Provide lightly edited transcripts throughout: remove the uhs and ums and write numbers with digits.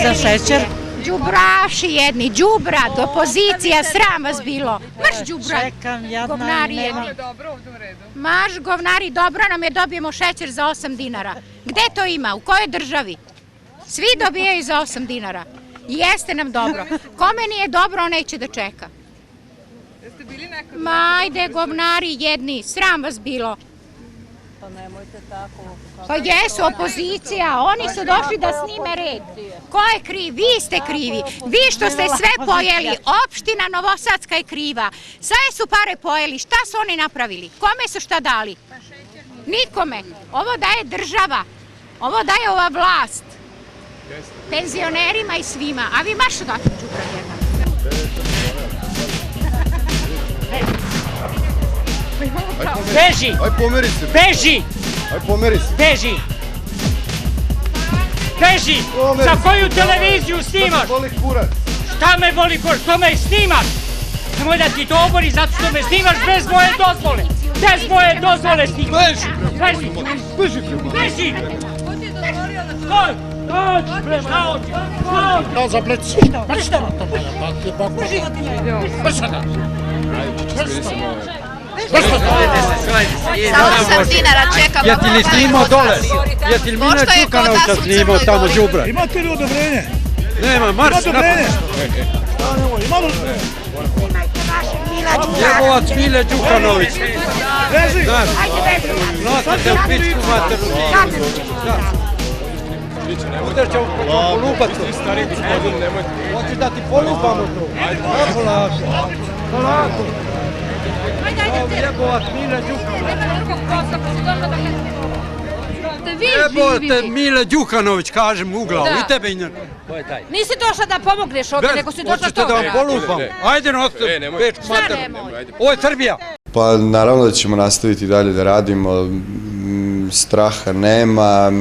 za šećer. Đubraši jedni, đubrad, opozicija, sram vas bilo. Marš đubrad, govnari jedni. Marš govnari, dobro nam je, dobijemo šećer za 8 dinara. Gde to ima? U kojoj državi? Svi dobijaju za 8 dinara. Jeste nam dobro. Kome nije dobro, on neće da čeka. Jeste bili nekad? Ma ajde, govnari jedni, sram vas bilo. Pa nemojte tako. Pa jesu, opozicija, oni su došli da snime red. Ko je kriv? Vi ste krivi. Vi što ste sve pojeli, opština Novosadska je kriva. Sve su pare pojeli, šta su oni napravili? Kome su šta dali? Nikome. Ovo daje država, ovo daje ova vlast. Penzionerima i svima, a vi maš odakle đubrad jedna. Beži! Aj pomeri se! Beži! Aj pomeri se! Beži! Beži! Za koju televiziju snimaš? Boli kurac! Šta me boli kurac? Što me snimaš? Nemoj da ti to obori zato što me snimaš bez moje dozvole! Bez moje dozvole snimaš! Beži! Beži! Beži! Stoj! Dođi bre! Šta hoćeš? Šta hoćeš? Da, za plec! Pa šta vam to mora? Beži! Brzo da! Za 8 dinara čekam. Ja ti li snimao dole? Ja ti li Mina Đukanovića snimao tamo đubrad? Imate li odobrenje? Nema, marš odobrenje? napad. Njegovac Mile Đukanović. Beži! Znaš, nosite u pičku materu. Udar će polupat to. Hoćeš da ti polupamo to? Polako. Polako. Jebovac Mile Đukanović. Jebote Mile Đukanović, kažem, u glavu. I tebe i njega. Nisi došla da pomogneš ovdje, nego si došla Hoćete da vam polupam? Ajde nosite pičku materu. Ovo je Srbija. Pa naravno da ćemo nastaviti dalje da radimo, straha nema.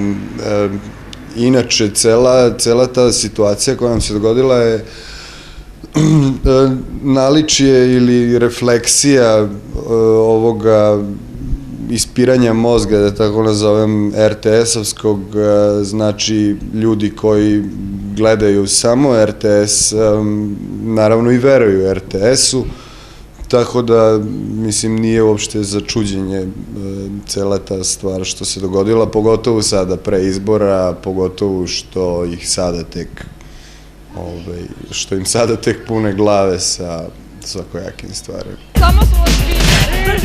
Inače, cela ta situacija koja nam se dogodila je naličje ili refleksija ovoga ispiranja mozga, da tako nazovem, RTS-ovskog, znači ljudi koji gledaju samo RTS, naravno i veruju RTS-u, tako da, mislim, nije uopšte za čuđenje cela ta stvar što se dogodila, pogotovo sada pre izbora, pogotovo što ih sada tek što im sada tek pune glave sa svakojakim stvarima. Samo smo vas pitali.